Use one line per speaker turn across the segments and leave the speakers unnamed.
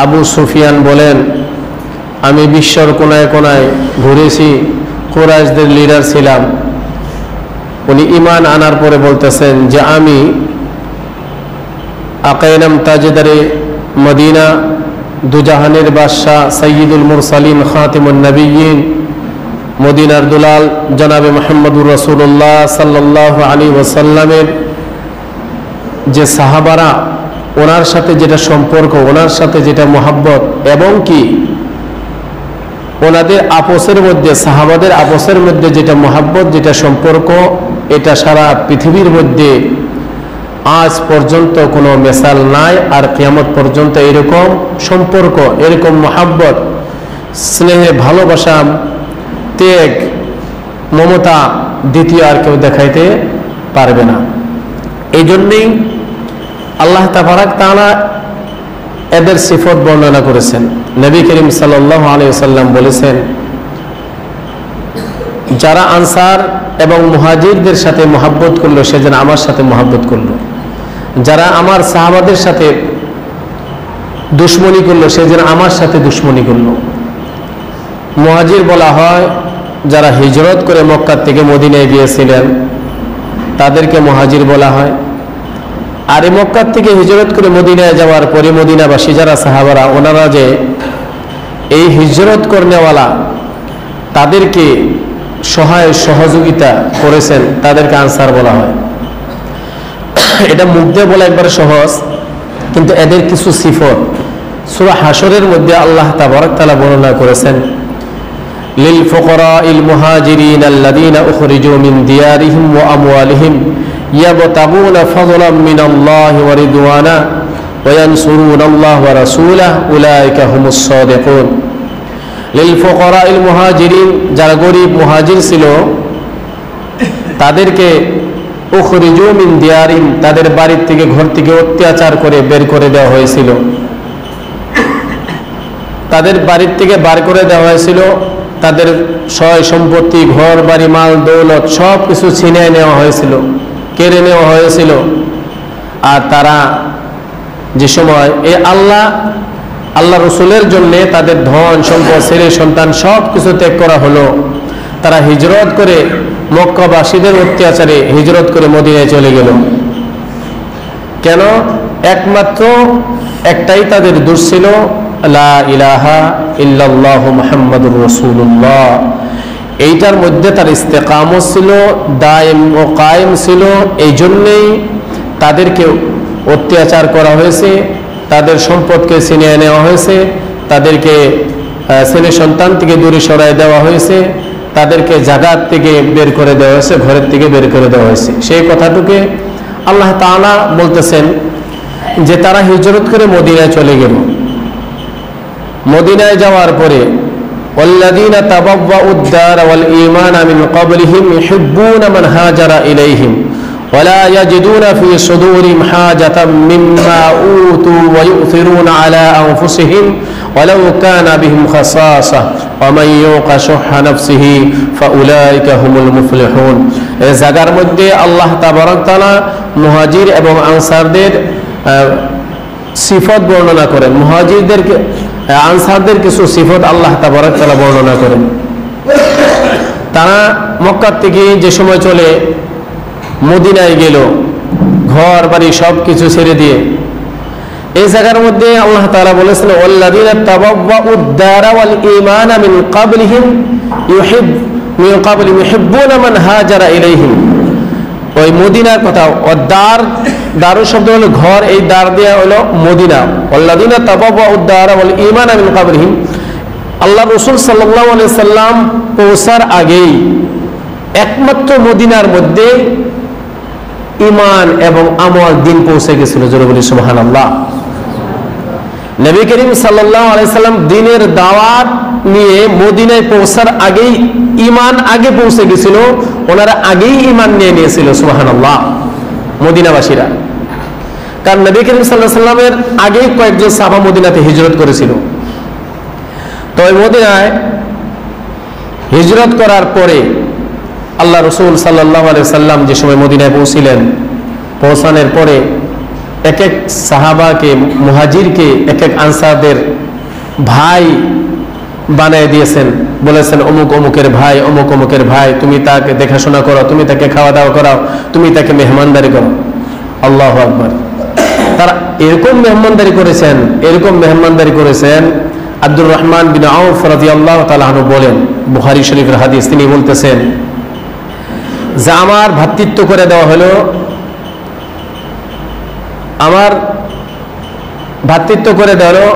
আবু সুফিয়ান বলেন, আমি বিশ্বর কোনায় কোনায় ঘুরেছি, কুরাইশদের লিডার ছিলাম। উনি ঈমান আনার পরে বলতেছেন যে আমি আকাইনাম তাজদারে মদিনা, দুজাহানের বাদশাহ, সৈয়দুল মুরসালিন, খাতিমুন নবিয়্যিন, মদিনার দুলাল জনাবে মুহাম্মদুর রাসূলুল্লাহ সাল্লাল্লাহু আলাইহি ওয়াসাল্লামের যে সাহাবারা, ওনার সাথে যেটা সম্পর্ক, ওনার সাথে যেটা মোহাব্বত, এবং কি ওনাদের আপসের মধ্যে, সাহাবাদের আপসের মধ্যে যেটা মোহাব্বত, যেটা সম্পর্ক, এটা সারা পৃথিবীর মধ্যে আজ পর্যন্ত কোনো মেসাল নাই। আর কিয়ামত পর্যন্ত এরকম সম্পর্ক, এরকম মোহাব্বত, স্নেহে, ভালোবাসা, ত্যাগ, মমতা দ্বিতীয় আর কেউ দেখাইতে পারবে না। এই জন্যেই আল্লাহ তাবারাক তাআলা এদের সিফত বর্ণনা করেছেন। নবী করিম সাল্লাল্লাহু আলাইহি ওয়াসাল্লাম বলেছেন, যারা আনসার এবং মুহাজিরদের সাথে মহব্বত করলো সে যেন আমার সাথে মহব্বত করলো, যারা আমার সাহাবাদের সাথে দুশ্মনী করলো সে যেন আমার সাথে দুশ্মনী করলো। মুহাজির বলা হয় যারা হিজরত করে মক্কা থেকে মদিনায় গিয়েছিলেন, তাদেরকে মুহাজির বলা হয়। আর এই মক্কা থেকে হিজরত করে মদিনায় যাওয়ার পরে মদিনাবাসী যারা সাহাবারা, ওনারা যে এই হিজরত করনেওয়ালা, তাদেরকে সহায় সহযোগিতা করেছেন, তাদেরকে আনসার বলা হয়। এটা মুখ দিয়ে বলা একবারে সহজ, কিন্তু এদের কিছু সিফত সূরা হাশরের মধ্যে আল্লাহ তাবারাক তাআলা বর্ণনা করেছেন। লিল ফুকারাইল মুহাজিরিন আল্লাযীনা উখরিজু মিন দিয়ারিহিম ওয়া আমওয়ালিহিম ইয়াবতাগুনা ফাদলাম মিনাল্লাহি ওয়া রিদওয়ানা ওয়া ইয়ানসুরুনাল্লাহ ওয়া রাসূলাহু উলাইকা হুমুস সাদিকুন। লিল ফুকারাইল মুহাজিরিন, যারা গরীব মুহাজির ছিল, তাদেরকে উখরিজু মিন দিয়ারিহিম, তাদের বাড়ির থেকে, ঘর থেকে অত্যাচার করে বের করে দেওয়া হয়েছিল। তাদের বাড়ির থেকে বার করে দেওয়া হয়েছিল, তাদের সয় সম্পত্তি, ঘর বাড়ি, মাল দৌলত সব কিছু ছিনিয়ে নেওয়া হয়েছিল, কেড়ে নেওয়া হয়েছিল। আর তারা যে সময় এই আল্লাহ রসুলের জন্য তাদের ধন সম্পদ, ছেলে সন্তান সব কিছু ত্যাগ করা হলো, তারা হিজরত করে মক্কাবাসীদের অত্যাচারে হিজরত করে মদিনায় চলে গেল। কেন? একমাত্র একটাই তাদের দোষ ছিল, লা ইলাহা ইল্লাল্লাহু মুহাম্মাদুর রাসূলুল্লাহ। এইটার মধ্যে তার ইস্তেকামত ছিল, দায়েম ও কায়েম ছিল। এই জন্যেই তাদেরকে অত্যাচার করা হয়েছে, তাদের সম্পদকে ছিনিয়ে নেওয়া হয়েছে, তাদেরকে ছেলে সন্তান থেকে দূরে সরাই দেওয়া হয়েছে, তাদেরকে জাগাত থেকে বের করে দেওয়া হয়েছে, ঘরের থেকে বের করে দেওয়া হয়েছে। সেই কথাটুকে আল্লাহ তাআলা বলতেছেন যে তারা হিজরত করে মদিনায় চলে গেল। মদিনায় যাওয়ার পরে والذين تبوأوا الدار والإيمان من قبلهم يحبون من هاجر إليهم ولا يجدون في صدورهم حاجة مما أوتوا ويؤثرون على أنفسهم ولو كان بهم خصاصة ومن يوق شح نفسه فأولئك هم المفلحون। এই জায়গার মধ্যে আল্লাহ তাবারক তাআলা মুহাজির এবং আনসারদের সিফত বর্ণনা করেন। মুহাজিরদেরকে, আনসারদের কিছু সিফত আল্লাহ তাবারক তাআলা বর্ণনা করেন। তারা মক্কা থেকে যে সময় চলে মদিনায় গেল, ঘর বাড়ি সব কিছু ছেড়ে দিয়ে, এই জায়গার মধ্যে আল্লাহ তাআলা বলেছেন, ওয়াল্লাযীনা তাবাওয়াউদ দারা ওয়াল ঈমানা মিন ক্বাবলিহিম ইউহিব্বুনা মান হাজারা ইলাইহিম। ওই মদিনার কথা, দারু শব্দ হলো ঘর, এই দার দেয়া হলো মদিনা। ওয়াল্লাযীনা তাবাওয়াউদ দারা ওয়াল ঈমানা মিন ক্বাবলিহিম, আল্লাহ রাসূল সাল্লাল্লাহু আলাইহি সাল্লাম পৌঁছার আগেই একমাত্র মদিনার মধ্যে ঈমান এবং আমল, দিন পৌঁছে গেছিল। জোরে বলি সুবহানাল্লাহ। নবী করিম সাল্লাল্লাহু আলাইহি সাল্লাম দিনের দাওয়াত নিয়ে মদিনায় পৌঁছার আগেই ঈমান আগে পৌঁছে গেছিল, ওনারা আগেই ঈমান নিয়ে নিয়েছিল। সুবহানাল্লাহ। মদিনাবাসীরা, কারণ নবী করিম সাল্লাল্লাহু আলাইহি সাল্লামের আগেই কয়েকজন সাহাবা মদিনাতে হিজরত করেছিল। তো ওই মদিনায় হিজরত করার পরে আল্লাহ রাসূল সাল্লাল্লাহু আলাইহি সাল্লাম যে সময় মদিনায় পৌঁছানোর পরে এক এক সাহাবাকে, মুহাজিরকে এক এক আনসারদের ভাই বানিয়ে দিয়েছেন, বলেছেন অমুক অমুকের ভাই, অমুক অমুকের ভাই, তুমি তাকে দেখাশোনা করো, তুমি তাকে খাওয়া দাওয়া করাও, তুমি তাকে মেহমানদারি করো। আল্লাহু আকবার। তারা এরকম মেহমানদারি করেছেন, এরকম মেহমানদারি করেছেন। আব্দুর রহমান বিন আউফ রাদিয়াল্লাহু তাআলা আনহু বলেন, বুখারী শরীফের হাদিস, তিনি বলতেছেন যে আমার ভ্রাতৃত্ব করে দেওয়া হলো, আমার ভ্রাতৃত্ব করে দেওয়া হলো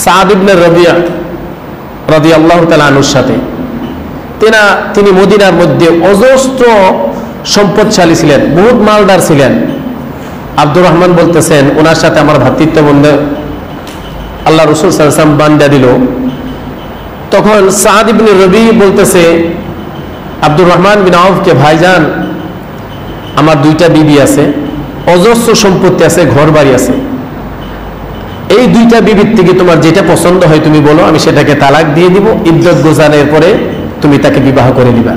সাদ ইবনে রবিয়া রাদিয়াল্লাহু তাআলা আনহুর সাথে। তিনি মদিনার মধ্যে অজস্র সম্পদশালী ছিলেন, বহুত মালদার ছিলেন। আব্দুর রহমান বলতেছেন ওনার সাথে আমার ভ্রাতৃত্ব বন্ধন আল্লাহ রাসূল সাল্লাল্লাহু আলাইহি ওয়াসাল্লাম বান্দা দিল। তখন সাদ ইবনে রবি বলতেছে আব্দুর রহমান বিন আউফকে, ভাইজান আমার দুইটা বিবি আছে, অজস্র সম্পত্তি আছে, ঘর বাড়ি আছে, এই দুইটা বিবির থেকে তোমার যেটা পছন্দ হয় তুমি বলো, আমি সেটাকে তালাক দিয়ে দিব, ইদ্দত গোজানের পরে তুমি তাকে বিবাহ করে দিবা।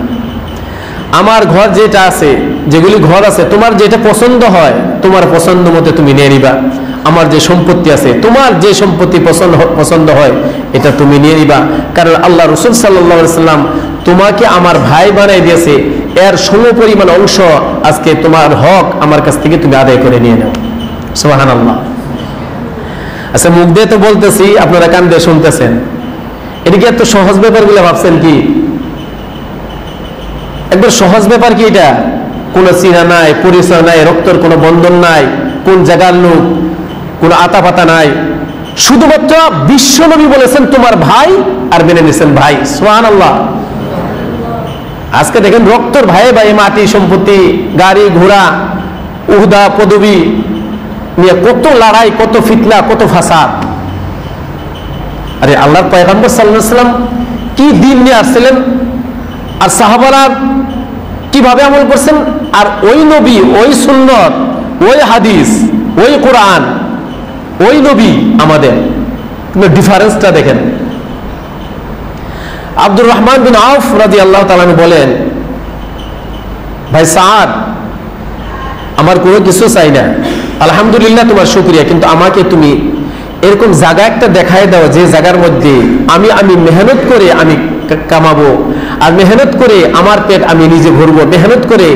আমার ঘর যেটা আছে, যেগুলি ঘর আছে, তোমার যেটা পছন্দ হয়, তোমার পছন্দ মতো তুমি নিয়ে নিবা। আমার যে সম্পত্তি আছে, তোমার যে সম্পত্তি পছন্দ হয় এটা তুমি নিয়ে নিবা, কারণ আল্লাহ রাসূল সাল্লাল্লাহু আলাইহি ওয়াসাল্লাম তোমাকে আমার ভাই বানাই দিয়েছে, এর সমপরিমাণ অংশ আজকে তোমার হক আমার কাছ থেকে তুমি আদায় করে নিয়ে নাও। সুবহানাল্লাহ। আচ্ছা, মুখ দিয়ে তো বলতেছি, আপনারা কান দিয়ে শুনতেছেন, এটা কি এত সহজ ব্যাপারগুলো ভাবছেন কি? একবার সহজ ব্যাপার কি এটা? কোনো চিনা নাই, পরিচয় নাই, রক্তের কোনো বন্ধন নাই, কোন জায়গার লোক, কোনো আতা পাতা নাই, শুধুমাত্র বিশ্বনবী বলেছেন তোমার ভাই, আর মেনে নিয়েছেন ভাই। সুবহানাল্লাহ। আজকে দেখেন রক্তের ভাই ভাই, মাটি সম্পত্তি, গাড়ি ঘোড়া, উহদা পদবী নিয়ে কত লড়াই, কত ফিতনা, কত ফাসাদ। আরে আল্লাহর পয়গম্বর সাল্লাল্লাহু আলাইহি ওয়াসাল্লাম কি দিন নিয়ে আসছিলেন, আর সাহাবারা কিভাবে আমল করছেন, আর ওই নবী, ওই সুন্নত, ওই হাদিস, ওই কোরআন, ওই নবী আমাদের, ডিফারেন্সটা দেখেন। আব্দুর রহমান বিন আউফ রাদিয়াল্লাহু তাআলা আনহু বলেন, ভাই সাদ, আমার কোনো কিছু চাই না, আলহামদুলিল্লাহ তোমার শুকরিয়া, কিন্তু আমাকে তুমি এরকম জায়গা একটা দেখায় দাও যে জায়গার মধ্যে আমি মেহনত করে আমি কামাবো, আর মেহনত করে আমার পেট আমি নিজে ভরবো, মেহনত করে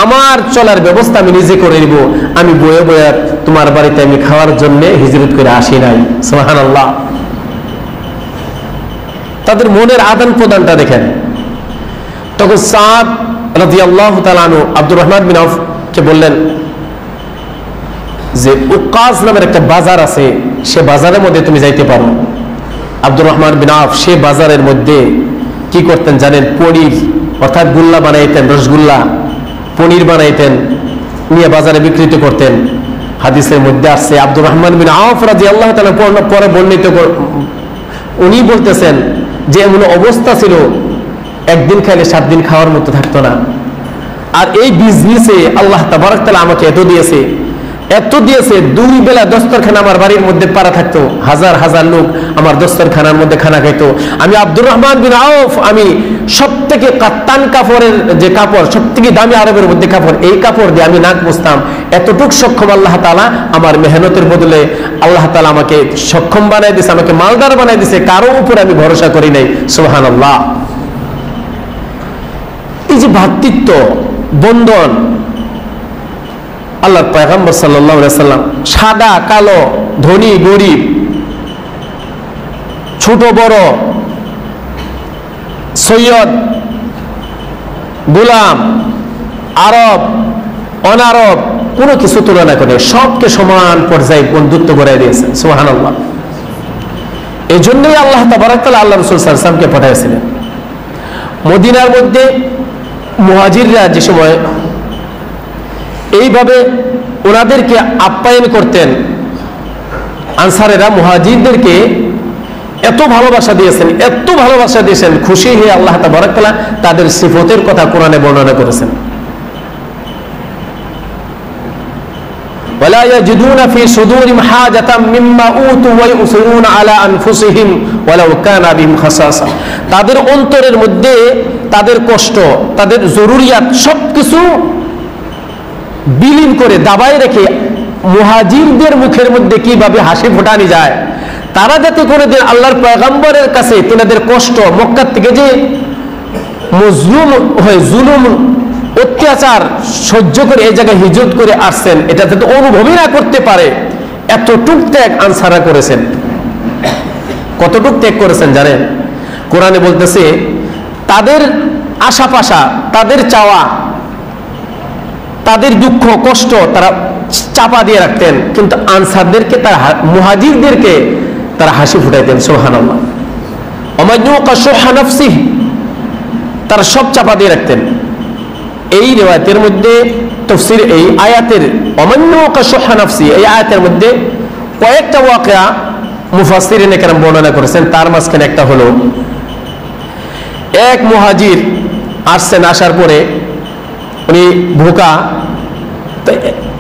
আমার চলার ব্যবস্থা আমি নিজে করে নিব, আমি বয়ে বয়ে তোমার বাড়িতে আমি খাওয়ার জন্য হিজরত করে আসি নাই। সুবহানাল্লাহ। তাদের মনের আদান প্রদানটা দেখেন। তখন সাদ রাদিয়াল্লাহু তাআলা আনহু আব্দুর রহমান বিন আউফকে বললেন যে উকাজ নামের একটা বাজার আছে, সে বাজারের মধ্যে তুমি যাইতে পারো। আব্দুর রহমান বিন আউফ সে বাজারের মধ্যে কি করতেন জানেন? পনির, অর্থাৎ গুল্লা বানাইতেন, রসগুল্লা, পনির বানাইতেন, নিয়ে বাজারে বিক্রিত করতেন। হাদিসের মধ্যে আসছে আব্দুর রহমান বিন আউফ রাদিয়াল্লাহু তাআলা পরে বর্ণিত, উনি বলতেছেন যে এমন অবস্থা ছিল, একদিন খাইলে 7 দিন খাওয়ার মতো থাকতো না। আর এই বিজনেসে আল্লাহ তাবারক তাআলা আমাকে এত দিয়েছে, 2 বেলা দস্তরখানা আমার বাড়ির মধ্যে পাড়া থাকতো, হাজার হাজার লোক আমার দস্তরখানার মধ্যে খানা খাইতো। আমি আব্দুর রহমান বিন আউফ, আমি সব থেকে কাত্তান কাপড়ের যে কাপড়, সব থেকে দামি আরবের মধ্যে কাপড়, এই কাপড় দিয়ে আমি নাক মুছতাম। এতটুক সক্ষম আল্লাহ তাআলা আমার মেহনতের বদলে আল্লাহ তাআলা আমাকে সক্ষম বানাই দিয়েছে, আমাকে মালদার বানাই দিয়েছে, কারো উপরে আমি ভরসা করি নাই। সুবহানাল্লাহ। এই যে ভ্রাতৃত্ব বন্ধন, আল্লাহর পয়গম্বর সাল্লাল্লাহু আলাইহি ওয়াসাল্লাম সাদা কালো, ধনী গরিব, ছোট বড়, সৈয়দ গোলাম, আরব অনারব, কোনো কিছু তুলনা করে সবকে সমান পর্যায়ে বন্ধুত্ব করে দিয়েছেন। সুবহানাল্লাহ। এই জন্যই আল্লাহ তাবারক তাআলা আল্লাহ রাসূল সাল্লাল্লাহু আলাইহি ওয়াসাল্লামকে পাঠাইছিলেন। মদিনার মধ্যে মুহাজিররা যে সময় এইভাবে ওনাদেরকে আপ্যায়ন করতেন, আনসারেরা মুহাজিরদেরকে এত ভালোবাসা দিয়েছেন, এত ভালোবাসা দিয়েছেন, খুশি হয়ে আল্লাহ তাবারক তাআলা তাদের সিফতের কথা কোরআনে বর্ণনা করেছেন। ওয়ালা ইয়াজিদুনা ফি সুদুরিহিম হাজাতাম মিম্মা উতু ওয়া ইউসিরুনা আলা আনফুসিহিম ওয়ালাউ কানা বিহিম খাসাসা। তাদের অন্তরের মধ্যে তাদের কষ্ট, তাদের জরুরিয়াত সবকিছু বিলীন করে দাবায় রেখে মুহাজিরদের মুখের মধ্যে কিভাবে হাসি ফোটানো যায়, তারা যাতে কোনোদিন আল্লাহর পয়গম্বরের কাছে তিনাদের কষ্ট, মক্কা থেকে যে মজলুম হয়ে জুলুম অত্যাচার সহ্য করে এই জায়গায় হিজরত করে আসছেন, এটা যাতে অনুভবই না করতে পারে, এতটুক ত্যাগ আনসাররা করেছেন। কতটুক ত্যাগ করেছেন জানেন? কোরআনে বলতেছে তাদের আশা পাশা, তাদের চাওয়া, তাদের দুঃখ কষ্ট তারা চাপা দিয়ে রাখতেন, কিন্তু আনসারদেরকে, তারা মুহাজিরদেরকে তারা হাসি ফুটাইতেন। সুবহানাল্লাহ। ওমাইয়ুকা শুহা নাফসিহি, তারা সব চাপা দিয়ে রাখতেন। এই রিওয়ায়াতের মধ্যে তাফসীর এই আয়াতের ওমাইয়ুকা শুহা নাফসিহি, এই আয়াতের মধ্যে কয়েকটা ওয়াকিয়া মুফাসসিরিনে কেরাম বর্ণনা করেছেন। তার মাঝখানে একটা হলো, এক মুহাজির আসছেন, আসার পরে উনি ভোকা,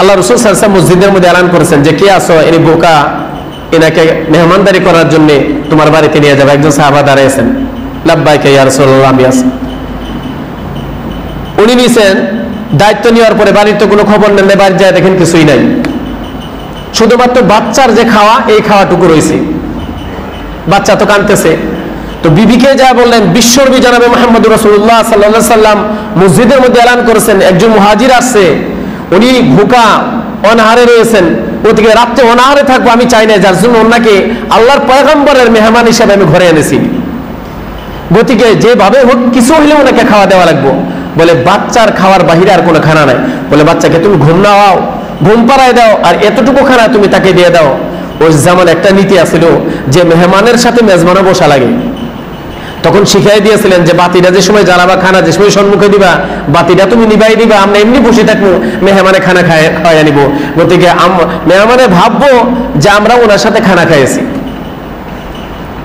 আল্লাহ রাসূল সাল্লাল্লাহু আলাইহি ওয়াসাল্লাম মসজিদের মধ্যে এলান করেছেন যে কে আসো, ইনি ভোকা, এনাকে মেহমানদারি করার জন্য তোমার বাড়িতে নিয়ে যাবে। একজন সাহাবা দাঁড়িয়েছেন, লাব্বাইকা ইয়া রাসূলুল্লাহ, আমি আছি। উনি নিছেন, দায়িত্ব নেওয়ার পরে বাড়ির তো কোনো খবর নেন, বাড়ি যায় দেখেন কিছুই নাই, শুধুমাত্র বাচ্চার যে খাওয়া, এই খাওয়াটুকু রয়েছে। বাচ্চা তো কাঁদতেছে, তো বিবিকে যা বললেন, বিশ্বনবী জনাবে মুহাম্মদুর রাসূলুল্লাহ সাল্লাল্লাহু আলাইহি সাল্লাম মসজিদের মধ্যে এলান করেছেন একজন মুহাজির আসছে, উনি ভুকা অনাহারে রয়েছেন, ওদিকে রাত্রে অনাহারে থাকবো আমি চাই না, যার জন্য ওনাকে আল্লাহর পয়গম্বরের মেহমান হিসেবে আমি ঘরে এনেছি, গতিকে যেভাবে হোক কিছু হলে ওনাকে খাওয়া দেওয়া লাগবে। বলে বাচ্চার খাওয়ার বাহিরে আর কোনো খানা নাই। বলে বাচ্চাকে তুমি ঘুম নাও, ঘুম পাড়ায় দাও, আর এতটুকু খানা তুমি তাকে দিয়ে দাও। ওই যেমন একটা নীতি আছিল যে মেহমানের সাথে মেজবানও বসা লাগে, তখন শিখাই দিয়েছিলেন যে বাতিটা যে সময় জ্বালাবা, খানা যে সময় সম্মুখে দিবা, বাতিটা তুমি নিবাই দিবা, আমরা এমনি বসে থাকবো, মেহমানে খানা খাওয়াই নিব। গতিকে মেহমানে ভাববো যে আমরা ওনার সাথে খানা খাইছি।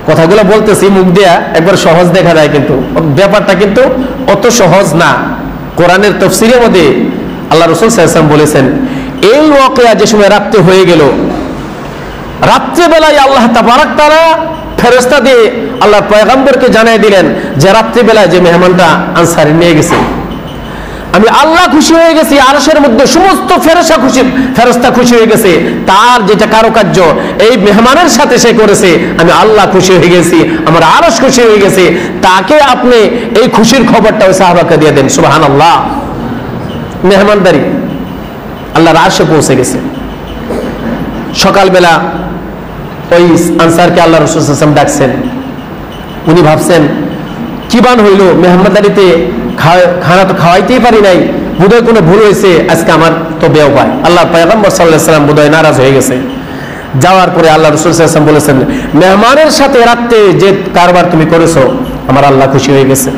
কথাগুলো বলতেছি মুখ দিয়া, একবার সহজ দেখা যায়, কিন্তু ব্যাপারটা কিন্তু অত সহজ না। কোরআনের তাফসীরের মধ্যে আল্লাহ রাসূল সাল্লাল্লাহু আলাইহি ওয়াসাল্লাম বলেছেন, এই ওয়াকিয়া যে সময় রাত্রে হয়ে গেল, রাত্রিবেলায় আল্লাহ তাবারক তাআলা ফেরেশতা দিয়ে আল্লাহ পয়গম্বরকে জানিয়ে দিলেন যে রাত্রিবেলায় যে মেহমানটা আনসারী নিয়ে গেছে, আমি আল্লাহ খুশি হয়ে গেছি, আরশের মধ্যে সমস্ত ফেরেশতা খুশি হয়ে গেছে, তার যেটা কারুকার্য এই মেহমানের সাথে সে করেছে, আমি আল্লাহ খুশি হয়ে গেছি, আমার আরশ খুশি হয়ে গেছে, তাকে আপনি এই খুশির খবরটা ওই সাহাবাকে দিয়ে দেন। সুবহানাল্লাহ। মেহমানদারি আল্লাহর আরশে পৌঁছে গেছে। সকালবেলা ওই আনসারকে আল্লাহ রাসূল সাল্লাল্লাহু আলাইহি ওয়াসাল্লাম ডাকছেন, উনি ভাবছেন কি বান হইল, মেহমানদারিতে খানা তো খাওয়াইতেই পারি নাই, বোধহয় কোনো ভুল হয়েছে, আজকে আমার তো বেও পায়। আল্লাহ পয়গম্বর সাল্লাল্লাহু আলাইহি ওয়াসাল্লাম বোধহয় নারাজ হয়ে গেছে। যাওয়ার পরে আল্লাহ রাসূল সাল্লাল্লাহু আলাইহি ওয়াসাল্লাম বলেছেন, মেহমানের সাথে রাতে যে কারবার তুমি করেছো, আমার আল্লাহ খুশি হয়ে গেছে,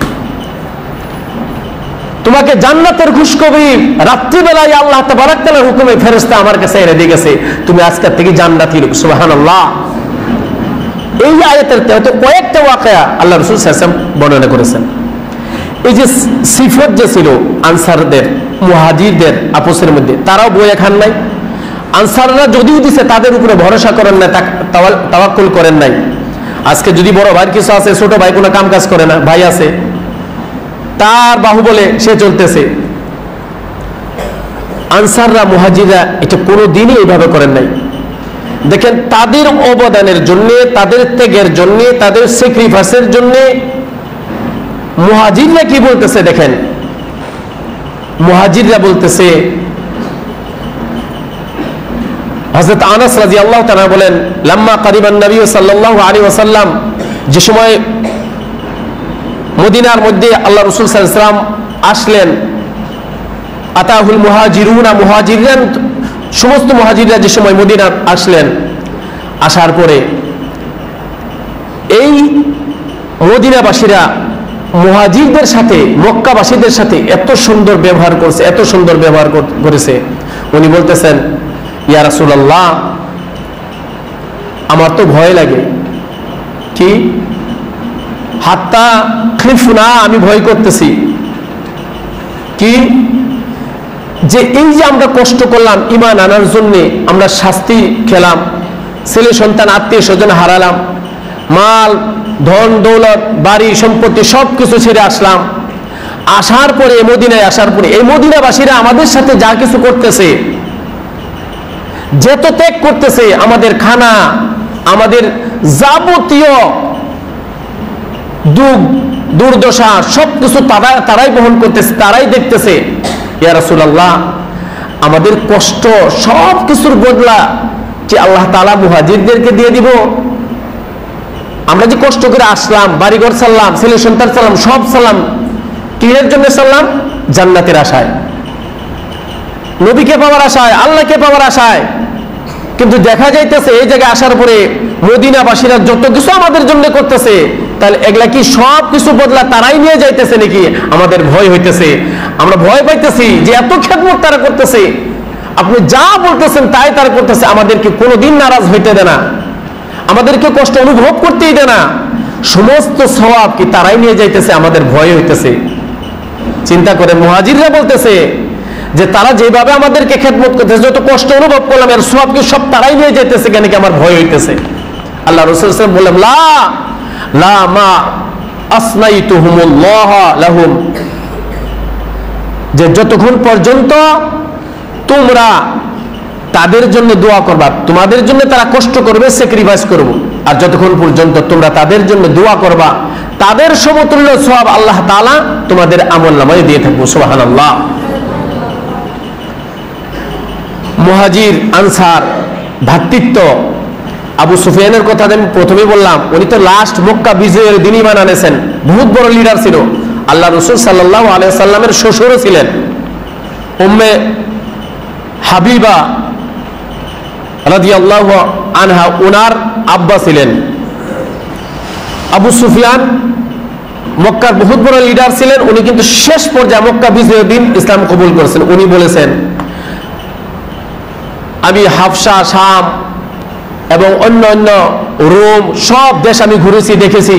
তোমাকে জান্নাতের খুশখবরি রাত্রিবেলায় আল্লাহ তাবারক তাআলার হুকুমে ফেরেশতা আমার কাছে এনে দিয়ে গেছে, তুমি আজকের থেকে জান্নাতি লোক। সুবহানাল্লাহ। এই আয়াতের তেমন কয়েকটা ওয়াকিয়া আল্লাহ রাসূল সাল্লাল্লাহু আলাইহি ওয়াসাল্লাম বর্ণনা করেছেন। এই যে সিফত যে ছিল আনসারদের, মুহাজিরদের আপসের মধ্যে, তারাও বইয়া খান নাই। আনসাররা যদিও দিছে, তাদের উপরে ভরসা করেন না, তাওয়াক্কুল করেন নাই। আজকে যদি বড় ভাই কিছু আছে, ছোট ভাই কোনো কাম কাজ করে না, ভাই আছে তার বাহুবলে সে চলতেছে। আনসাররা মুহাজিররা এটা কোনোদিনই এইভাবে করেন নাই। দেখেন তাদের অবদানের জন্য, তাদের ত্যাগের জন্য, তাদের স্যাক্রিফাইসের জন্য মুহাজিররা কি বলতেছে দেখেন, মুহাজিররা বলতেছে, হযরত আনাস রাদিয়াল্লাহু তাআলা বলেন, লাম্মা কারিবান নবী সাল্লাল্লাহু আলাইহি ওয়াসাল্লাম, যে সময় মদিনার মধ্যে আল্লাহ রাসূল সাল্লাল্লাহু আলাইহি ওয়াসাল্লাম আসলেন, আতাহুল মুহাজিরুনা, মুহাজিররা সমস্ত মুহাজিররা যে সময় মদিনা আসলেন, আসার পরে এই মদিনাবাসীরা মুহাজিরদের সাথে, মক্কাবাসীদের সাথে এত সুন্দর ব্যবহার করছে, এত সুন্দর ব্যবহার করেছে। উনি বলতেছেন, ইয়া রাসূলুল্লাহ, আমার তো ভয় লাগে, কি হাত্তা খিফনা, আমি ভয় করতেছি, কি যে এই যে আমরা কষ্ট করলাম ঈমান আনার জন্য, আমরা শাস্তি খেলাম, ছেলে সন্তান আত্মীয় স্বজন হারালাম, মাল ধন দৌলত বাড়ি সম্পত্তি সবকিছু ছেড়ে আসলাম, আসার পরে মদিনায় আসার পরে এই মদিনাবাসীরা আমাদের সাথে যা কিছু করতেছে, যত ত্যাগ করতেছে, আমাদের খানা, আমাদের যাবতীয় দুর্দশা সবকিছু তারাই বহন করতেছে, তারাই দেখতেছে। ইয়া রাসূলুল্লাহ, আমাদের কষ্ট সব কিছুর বদলা কি আল্লাহ তাআলা মুহাজিরদেরকে দিয়ে দিব? আমরা যে কষ্ট করে আসলাম, বাড়িঘর সারলাম, ছেলে সন্তান সারলাম, সব সারলাম, কিসের জন্য সারলাম? জান্নাতের আশায়, নবীকে পাওয়ার আশায়, আল্লাহকে পাওয়ার আশায়। কিন্তু দেখা যাইতেছে এই জায়গায় আসার পরে মদিনাবাসীরা যত কিছু আমাদের জন্য করতেছে, তাহলে এগুলা কি সব কিছু বদলা তারাই নিয়ে যাইতেছে নাকি? আমাদের ভয় হইতেছে, আমরা ভয় পাইতেছি যে এত খেদমত তারা করতেছে, আপনি যা বলতেছেন তাই তারা করতেছে, আমাদেরকে কোনোদিন নারাজ হইতে দেয় না, আমাদেরকে কষ্ট অনুভব করতেই দেয় না, সমস্ত সওয়াব কি তারাই নিয়ে যাইতেছে, আমাদের ভয় হইতেছে। চিন্তা করে মুহাজিররা বলতেছে যে তারা যেভাবে আমাদেরকে খেদমত করতেছে, যত কষ্ট অনুভব করলাম, এর সওয়াব কি সব তারাই নিয়ে যাইতেছে, কেন কি আমার ভয় হইতেছে? আল্লাহ রাসূল সাল্লাল্লাহু আলাইহি ওয়াসাল্লাম বললেন, লা লা মা আসনাইতুহুমুল্লাহ লাহুম, যে যতক্ষণ পর্যন্ত তোমরা তাদের জন্য দোয়া করবা, তোমাদের জন্য তারা কষ্ট করবে, স্যাক্রিফাইস করব, আর যতক্ষণ পর্যন্ত তোমরা তাদের জন্য দোয়া করবা, তাদের সমতুল্য সওয়াব আল্লাহ তাআলা তোমাদের আমলনামায় দিয়ে থাকবো। সুবহানাল্লাহ। মুহাজির আনসার ভ্রাতৃত্ব, আবু সুফিয়ানের কথা আমি প্রথমেই বললাম, উনি তো লাস্ট মক্কা বিজয়ের দিন ঈমান আনেছেন, বহুত বড় লিডার ছিল। আল্লাহ রাসূল সাল্লাল্লাহু আলাইহি সাল্লামের শ্বশুরও ছিলেন, উম্মে হাবিবা রাদিয়াল্লাহু আনহা, ওনার আব্বা ছিলেন। আবু সুফিয়ান মক্কার বহুত বড় লিডার ছিলেন, উনি কিন্তু শেষ পর্যায়ে মক্কা বিজয়ের দিন ইসলাম কবুল করেছেন। উনি বলেছেন, আমি হাবশা, শাম এবং অন্য অন্য রোম সব দেশ আমি ঘুরেছি, দেখেছি,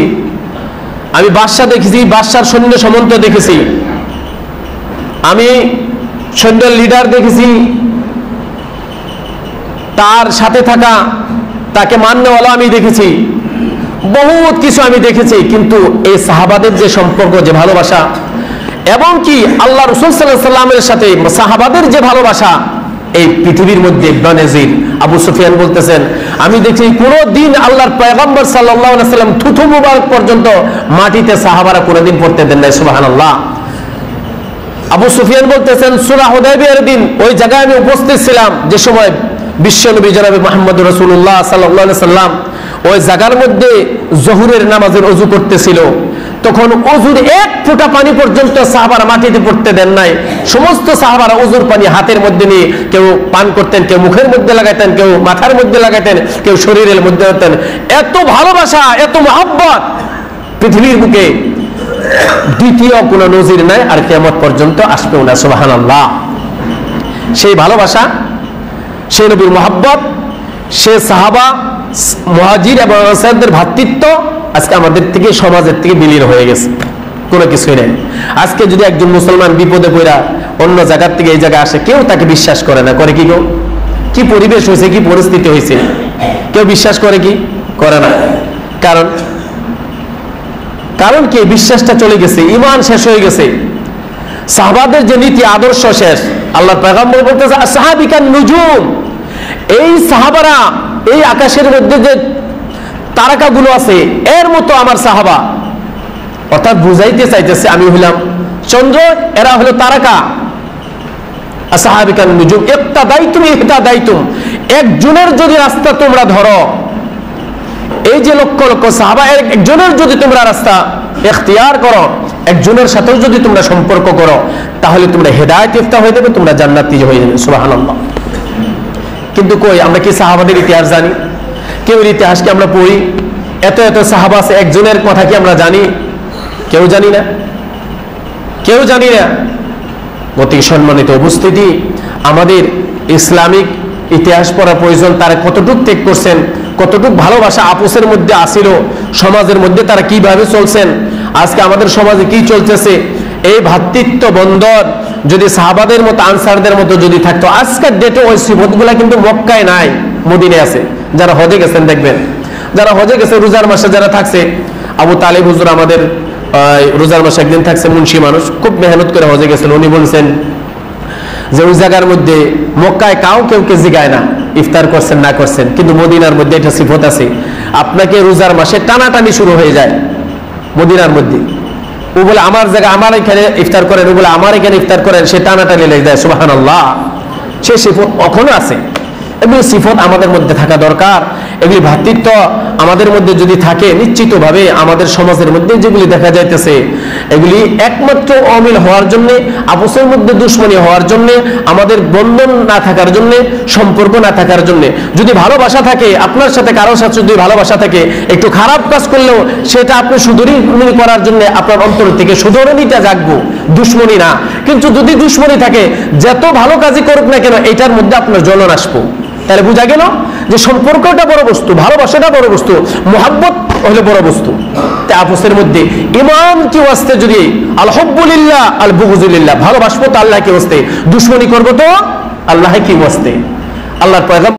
আমি বাদশা দেখেছি, বাদশার সৈন্য সামন্ত দেখেছি, আমি সৈন্যের লিডার দেখেছি, তার সাথে থাকা, তাকে মান্যওয়ালা আমি দেখেছি, বহুত কিছু আমি দেখেছি। কিন্তু এই সাহাবাদের যে সম্পর্ক, যে ভালোবাসা, এবং কি আল্লাহ রাসূল সাল্লাল্লাহু আলাইহি সাল্লামের সাথে সাহাবাদের যে ভালোবাসা, এই পৃথিবীর মধ্যে বেনজির। আবু সুফিয়ান বলতেছেন, আমি দেখি কোন দিন আল্লাহর পয়গম্বর সাল্লাল্লাহু আলাইহি সাল্লাম থুথু মুবারক পর্যন্ত মাটিতে সাহাবারা কোনদিন পড়তে দেন নাই। সুবহানাল্লাহ। আবু সুফিয়ান বলতেছেন, সূরা হুদায়বিয়ার দিন ওই জায়গায় আমি উপস্থিত ছিলাম, যে সময় বিশ্বনবী জনাবে মুহাম্মদ রাসূলুল্লাহ সাল্লাল্লাহু আলাইহি সাল্লাম ওই জায়গার মধ্যে জোহরের নামাজের ওযু করতেছিল। তখন ওযুর এক ফোঁটা পানি পর্যন্ত সাহাবারা মাটিতে পড়তে দেন নাই। সমস্ত সাহাবারা ওযুর পানি হাতের মধ্যে নিয়ে কেউ পান করতেন, কেউ মুখের মধ্যে লাগাইতেন, কেউ মাথার মধ্যে লাগাইতেন, কেউ শরীরের মধ্যে হতেন। এত ভালোবাসা, এত মহব্বত পৃথিবীর বুকে দ্বিতীয় কোনো নজির নাই, আর কিয়ামত পর্যন্ত আসবেও না। সুবহানাল্লাহ। সেই ভালোবাসা, সেই নবীর মহব্বত, সে সাহাবা, মুহাজির এবং আনসারদের ভ্রাতৃত্ব আজকে আমাদের থেকে, সমাজের থেকে বিলীন হয়ে গেছে, কোনো কিছুই নেই। আজকে যদি একজন মুসলমান বিপদে পড়া অন্য জায়গার থেকে এই জায়গায় আসে, কেউ তাকে বিশ্বাস করে না। করে কি? কেউ কি পরিবেশ হয়েছে, কি পরিস্থিতি হয়েছে, কেউ বিশ্বাস করে কি? করে না। কারণ কি? বিশ্বাসটা চলে গেছে, ঈমান শেষ হয়ে গেছে, সাহাবাদের যে নীতি আদর্শ শেষ। আল্লাহ পয়গম্বর বলতেছে, আসহাবিকান নুজুম, এই সাহাবারা এই আকাশের মধ্যে যে তারকাগুলো আছে এর মতো আমার সাহাবা। অর্থাৎ বুঝাইতে চাইতেছে, আমি হইলাম চন্দ্র, এরা হলো তারকা। আসহাবিকান নুজুম ইক্তাদাইতুম ইহতাদাইতুম, একজনের যদি রাস্তা তোমরা ধরো, এই যে লক্ষ লক্ষ সাহাবা, একজনের যদি তোমরা রাস্তা ইখতিয়ার করো, একজনের সাথেও যদি তোমরা সম্পর্ক করো, তাহলে তোমরা হেদায়েত ইফতা হয়ে যাবে, তোমরা জান্নাতি হয়ে যাবে। সুবহানাল্লাহ। কিন্তু কই, আমরা কি সাহাবাদের ইতিহাস জানি? কেউ ইতিহাস কি আমরা পড়ি? এত এত সাহাবা আছে, একজনের কথা কি আমরা জানি? কেউ জানি না, কেউ জানি না। অতি সম্মানিত উপস্থিতি, আমাদের ইসলামিক ইতিহাস পড়া প্রয়োজন। তারা কতটুক ত্যাগ করছেন, কতটুক ভালোবাসা আপোসের মধ্যে আসিল, সমাজের মধ্যে তারা কিভাবে চলছেন, আজকে আমাদের সমাজে কি চলতেছে। এই ভ্রাতৃত্ব বন্ধন যদি সাহাবাদের মতো, আনসারদের মতো যদি থাকতো, আজকের ডেটে ওই সিফতগুলা কিন্তু মক্কায় নাই, মদিনায় আছে। যারা হজে গেছেন দেখবেন, যারা হজে গেছে রোজার মাসে যারা থাকছে, আবু তালিব হুজুর আমাদের রোজার মাসে একদিন থাকছে, মুন্সি মানুষ, খুব মেহনত করে হজে গেছেন। উনি বলছেন যে ওই জায়গার মধ্যে মক্কায় কেউ জিগায় না, ইফতার করছেন না করছেন, কিন্তু মদিনার মধ্যে এটা সিফত আছে, আপনাকে রোজার মাসে টানাটানি শুরু হয়ে যায় মদিনার মধ্যে। ও বলে আমার জায়গায় আমার এখানে ইফতার করেন, ও বলে আমার এখানে ইফতার করেন, সে টানাটানি লেগে যায়। সুবহানাল্লাহ, সে সিফত এখনো আছে। এগুলি সিফত আমাদের মধ্যে থাকা দরকার। এগুলি ভ্রাতৃত্ব আমাদের মধ্যে যদি থাকে, নিশ্চিতভাবে আমাদের সমাজের মধ্যে যেগুলি দেখা যাইতেছে এগুলি একমাত্র অমিল হওয়ার জন্য, আপসের মধ্যে দুশ্মনী হওয়ার জন্য, আমাদের বন্ধন না থাকার জন্য, সম্পর্ক না থাকার জন্য। যদি ভালোবাসা থাকে, আপনার সাথে কারোর সাথে যদি ভালোবাসা থাকে, একটু খারাপ কাজ করলেও সেটা আপনি শুধরীকরণ করার জন্য আপনার অন্তর থেকে শুধরণীটা জাগবো, দুশ্মনী না। কিন্তু যদি দুশ্মনী থাকে, যত ভালো কাজই করুক না কেন, এটার মধ্যে আপনার জ্বলন আসবো। তাহলে বোঝা গেল যে সম্পর্কটা বড় বস্তু, ভালোবাসাটা বড় বস্তু, মুহাব্বত হলো বড় বস্তু। তাই আপসের মধ্যে ইমান কি ওয়াস্তে যদি আল হুব্বুলিল্লাহ আল বুগযুলিল্লাহ, ভালোবাসবো তো আল্লাহকে ওয়াস্তে, দুশমনী করবো তো আল্লাহ কি ওয়াস্তে। আল্লাহর পয়গাম্বর